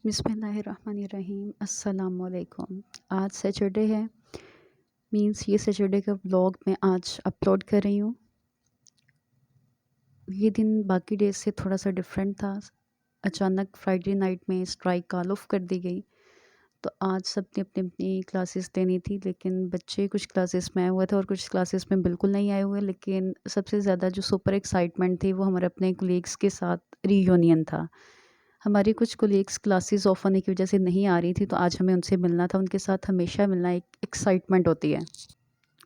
बिस्मिल्लाहिर्रहमानिर्रहीम अस्सलामुअलैकुम। आज सैटरडे है, मींस ये सैटरडे का व्लॉग मैं आज अपलोड कर रही हूँ। ये दिन बाकी डेज से थोड़ा सा डिफरेंट था। अचानक फ्राइडे नाइट में स्ट्राइक कॉल ऑफ कर दी गई, तो आज सबने अपनी अपनी क्लासेस देनी थी, लेकिन बच्चे कुछ क्लासेस में आए हुए थे और कुछ क्लासेस में बिल्कुल नहीं आए हुए। लेकिन सबसे ज़्यादा जो सुपर एक्साइटमेंट थी वो हमारे अपने कोलीग्स के साथ रीयूनियन था। हमारी कुछ कोलीग्स क्लासेस ऑफ होने की वजह से नहीं आ रही थी, तो आज हमें उनसे मिलना था। उनके साथ हमेशा मिलना एक एक्साइटमेंट होती है।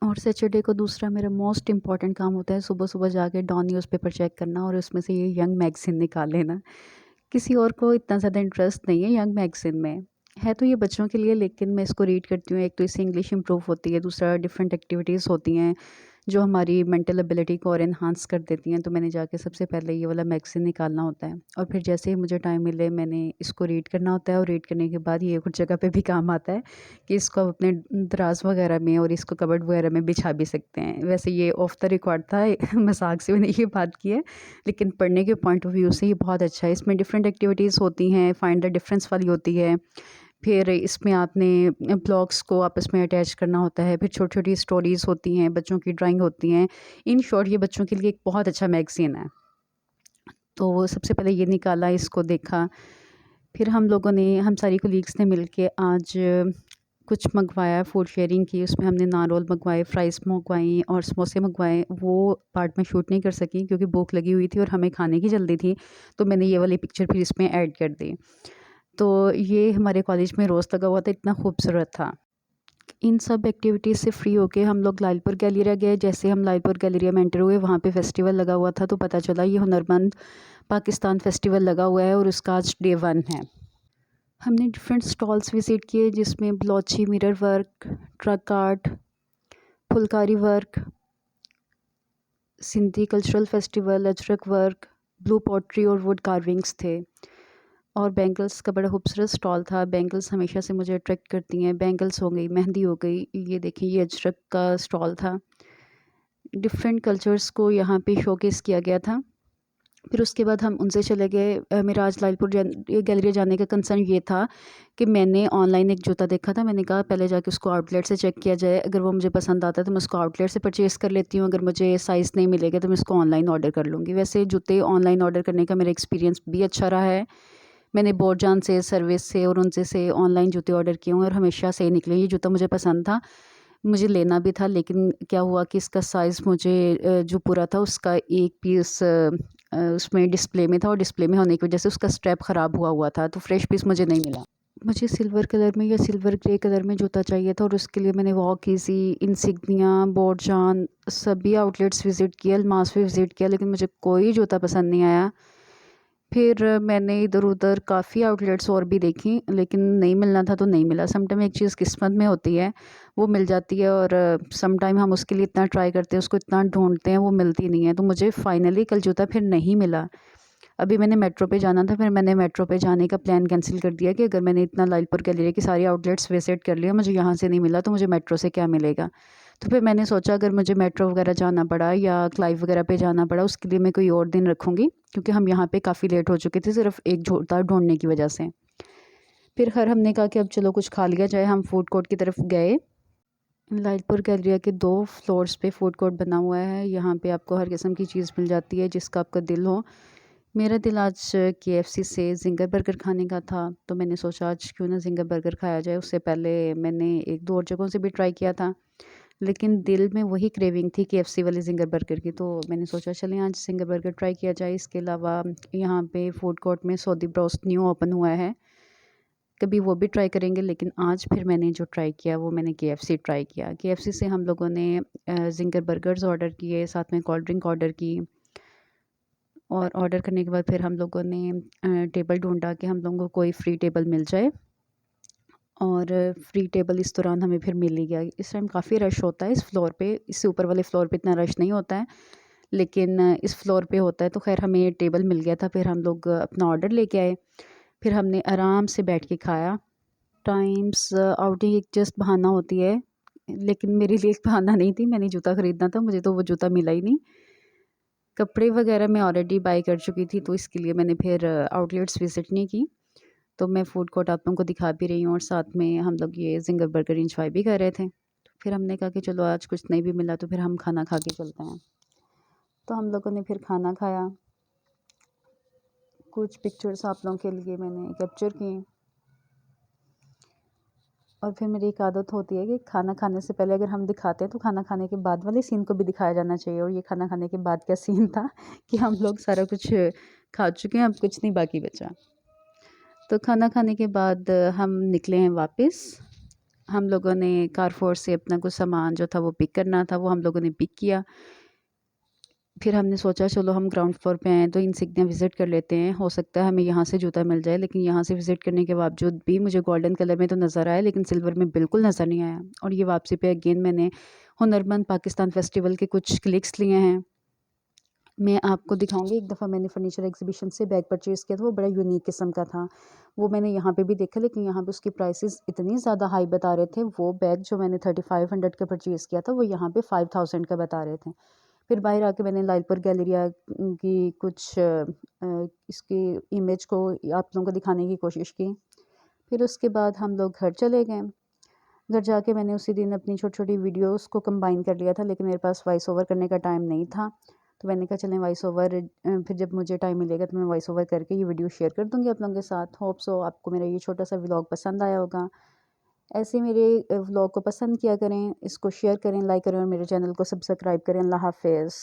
और सैटरडे को दूसरा मेरा मोस्ट इम्पॉर्टेंट काम होता है सुबह सुबह जाके डॉन न्यूज़पेपर चेक करना और उसमें से ये यंग मैगज़ीन निकाल लेना। किसी और को इतना ज़्यादा इंटरेस्ट नहीं है यंग मैगज़ीन में, है तो ये बच्चों के लिए, लेकिन मैं इसको रीड करती हूँ। एक तो इससे इंग्लिश इंप्रूव होती है, दूसरा डिफरेंट एक्टिविटीज़ होती हैं जो हमारी मेंटल एबिलिटी को और इन्हांस कर देती हैं। तो मैंने जाके सबसे पहले ये वाला मैगज़ीन निकालना होता है और फिर जैसे ही मुझे टाइम मिले मैंने इसको रीड करना होता है। और रीड करने के बाद ये कुछ जगह पे भी काम आता है कि इसको आप अपने दराज वगैरह में और इसको कबर्ड वगैरह में बिछा भी सकते हैं। वैसे ये ऑफ द रिकॉर्ड था मजाक से मैंने ये बात की है, लेकिन पढ़ने के पॉइंट ऑफ व्यू से ये बहुत अच्छा है। इसमें डिफरेंट एक्टिविटीज़ होती हैं, फाइंड द डिफरेंस वाली होती है। फिर इसमें आपने ब्लॉग्स को आपस में अटैच करना होता है। फिर छोटी-छोटी स्टोरीज़ होती हैं, बच्चों की ड्राइंग होती हैं। इन शॉर्ट ये बच्चों के लिए एक बहुत अच्छा मैगज़ीन है। तो वो सबसे पहले ये निकाला, इसको देखा। फिर हम सारी कोलीग्स ने मिलके आज कुछ मँगवाया, फूड शेयरिंग की। उसमें हमने नान रोल मँगवाए, फ्राइज़ मँगवाई और समोसे मँगवाए। वो पार्ट मैं शूट नहीं कर सकी क्योंकि भूख लगी हुई थी और हमें खाने की जल्दी थी, तो मैंने ये वाली पिक्चर फिर इसमें ऐड कर दी। तो ये हमारे कॉलेज में रोज़ लगा हुआ था, इतना खूबसूरत था। इन सब एक्टिविटीज़ से फ्री होके हम लोग लालपुर गैलरिया गए। जैसे हम लालपुर गैलरिया में एंटर हुए, वहाँ पे फेस्टिवल लगा हुआ था, तो पता चला ये हुनरमंद पाकिस्तान फेस्टिवल लगा हुआ है और उसका आज डे 1 है। हमने डिफरेंट स्टॉल्स विज़िट किए जिसमें Balochi mirror work, truck art, phulkari work, Sindhi cultural festival, ajrak work, blue pottery और वुड कार्विंग्स थे। और बैंगल्स का बड़ा खूबसूरत स्टॉल था। बैंगल्स हमेशा से मुझे अट्रैक्ट करती हैं। बैंगल्स हो गई, मेहंदी हो गई। ये देखिए, ये अजरक का स्टॉल था। डिफरेंट कल्चर्स को यहाँ पे शोकेस किया गया था। फिर उसके बाद हम उनसे चले गए। मेरा आज लालपुर गैलरी जाने का कंसर्न ये था कि मैंने ऑनलाइन एक जूता देखा था। मैंने कहा पहले जाके उसको आउटलेट से चेक किया जाए, अगर वो मुझे पसंद आता है तो मैं उसको आउटलेट से परचेज़ कर लेती हूँ, अगर मुझे साइज़ नहीं मिलेगा तो मैं उसको ऑनलाइन ऑर्डर कर लूँगी। वैसे जूते ऑनलाइन ऑर्डर करने का मेरा एक्सपीरियंस भी अच्छा रहा है। मैंने बोरजान से, सर्विस से और उनसे से ऑनलाइन जूते ऑर्डर किए हुए और हमेशा सही निकले। ये जूता मुझे पसंद था, मुझे लेना भी था, लेकिन क्या हुआ कि इसका साइज़ मुझे जो पूरा था उसका एक पीस उसमें डिस्प्ले में था और डिस्प्ले में होने की वजह से उसका स्ट्रैप ख़राब हुआ था, तो फ्रेश पीस मुझे नहीं मिला। मुझे सिल्वर कलर में या सिल्वर ग्रे कलर में जूता चाहिए था और उसके लिए मैंने वॉक ईज़ी, इंसिग्निया, बोरजान सभी आउटलेट्स विज़िट किया, अल्मास भी विज़िट किया, लेकिन मुझे कोई जूता पसंद नहीं आया। फिर मैंने इधर-उधर काफ़ी आउटलेट्स और भी देखी, लेकिन नहीं मिलना था तो नहीं मिला। समटाइम एक चीज़ किस्मत में होती है, वो मिल जाती है और समटाइम हम उसके लिए इतना ट्राई करते हैं, उसको इतना ढूँढते हैं, वो मिलती नहीं है। तो मुझे फाइनली कल जूता फिर नहीं मिला। अभी मैंने मेट्रो पे जाना था, फिर मैंने मेट्रो पे जाने का प्लान कैंसिल कर दिया कि अगर मैंने इतना लालपुर गैलरी की सारी आउटलेट्स विज़िट कर लिया, मुझे यहाँ से नहीं मिला, तो मुझे मेट्रो से क्या मिलेगा। तो फिर मैंने सोचा अगर मुझे मेट्रो वगैरह जाना पड़ा या क्लाइव वगैरह पे जाना पड़ा, उसके लिए मैं कोई और दिन रखूँगी, क्योंकि हम यहाँ पे काफ़ी लेट हो चुके थे सिर्फ़ एक जूता ढूँढने की वजह से। फिर खैर हमने कहा कि अब चलो कुछ खा लिया जाए, हम फूड कोर्ट की तरफ गए। लालपुर गैलरिया के 2 फ्लोर्स पे फूड कोर्ट बना हुआ है। यहाँ पे आपको हर किस्म की चीज़ मिल जाती है जिसका आपका दिल हो। मेरा दिल आज केएफसी से ज़िंगर बर्गर खाने का था, तो मैंने सोचा आज क्यों ना ज़िंगर बर्गर खाया जाए। उससे पहले मैंने 1-2 और जगहों से भी ट्राई किया था, लेकिन दिल में वही क्रेविंग थी केएफसी वाले ज़िंगर बर्गर की, तो मैंने सोचा चलें आज ज़िंगर बर्गर ट्राई किया जाए। इसके अलावा यहाँ पे फूड कोर्ट में सऊदी ब्रोस्ट न्यू ओपन हुआ है, कभी वो भी ट्राई करेंगे। लेकिन आज फिर मैंने जो ट्राई किया वो मैंने केएफसी ट्राई किया। केएफसी से हम लोगों ने ज़िंगर बर्गर्स ऑर्डर किए, साथ में कोल्ड ड्रिंक ऑर्डर की। और ऑर्डर करने के बाद फिर हम लोगों ने टेबल ढूँढा कि हम लोगों को कोई फ्री टेबल मिल जाए, और फ्री टेबल इस दौरान हमें फिर मिल ही गया। इस टाइम काफ़ी रश होता है इस फ्लोर पे, इससे ऊपर वाले फ्लोर पे इतना रश नहीं होता है, लेकिन इस फ्लोर पे होता है। तो खैर हमें टेबल मिल गया था, फिर हम लोग अपना ऑर्डर लेके आए, फिर हमने आराम से बैठ के खाया। टाइम्स आउटिंग एक जस्ट बहाना होती है, लेकिन मेरे लिए एक बहाना नहीं थी, मैंने जूता ख़रीदना था, मुझे तो वो जूता मिला ही नहीं। कपड़े वगैरह मैं ऑलरेडी बाय कर चुकी थी, तो इसके लिए मैंने फिर आउटलेट्स विज़िट नहीं की। तो मैं फूड कोर्ट आप लोगों को दिखा भी रही हूँ और साथ में हम लोग ये ज़िंगर बर्गर एंजॉय भी कर रहे थे। फिर हमने कहा कि चलो आज कुछ नहीं भी मिला तो फिर हम खाना खा के चलते हैं। तो हम लोगों ने फिर खाना खाया। कुछ पिक्चर्स आप लोगों के लिए मैंने कैप्चर की। और फिर मेरी एक आदत होती है कि खाना खाने से पहले अगर हम दिखाते हैं तो खाना खाने के बाद वाले सीन को भी दिखाया जाना चाहिए। और ये खाना खाने के बाद का सीन था कि हम लोग सारा कुछ खा चुके हैं, अब कुछ नहीं बाकी बचा। तो खाना खाने के बाद हम निकले हैं वापस। हम लोगों ने कारफोर से अपना कुछ सामान जो था वो पिक करना था, वो हम लोगों ने पिक किया। फिर हमने सोचा चलो हम ग्राउंड फ्लोर पे हैं तो इंसिग्निया विज़िट कर लेते हैं, हो सकता है हमें यहाँ से जूता मिल जाए। लेकिन यहाँ से विज़िट करने के बावजूद भी मुझे गोल्डन कलर में तो नज़र आया, लेकिन सिल्वर में बिल्कुल नज़र नहीं आया। और ये वापसी पे अगेन मैंने हुनरमंद पाकिस्तान फेस्टिवल के कुछ क्लिक्स लिए हैं। मैं आपको दिखाऊंगी। एक दफ़ा मैंने फर्नीचर एग्जीबिशन से बैग परचेज़ किया था, वो बड़ा यूनिक किस्म का था। वो मैंने यहाँ पे भी देखा, लेकिन यहाँ पे उसकी प्राइसेस इतनी ज़्यादा हाई बता रहे थे। वो बैग जो मैंने 3500 का परचेज़ किया था वो यहाँ पे 5000 का बता रहे थे। फिर बाहर आके मैंने लालपुर गैलरिया की कुछ इसकी इमेज को आप लोगों को दिखाने की कोशिश की। फिर उसके बाद हम लोग घर चले गए। घर जाके मैंने उसी दिन अपनी छोटी-छोटी वीडियोज़ को कंबाइन कर लिया था, लेकिन मेरे पास वॉइस ओवर करने का टाइम नहीं था। तो मैंने कहा चलें वॉइस ओवर फिर जब मुझे टाइम मिलेगा तो मैं वॉइस ओवर करके ये वीडियो शेयर कर दूँगी आप लोगों के साथ। होप सो आपको मेरा ये छोटा-सा व्लॉग पसंद आया होगा। ऐसे मेरे व्लॉग को पसंद किया करें, इसको शेयर करें, लाइक करें और मेरे चैनल को सब्सक्राइब करें। अल्लाह हाफ़िज़।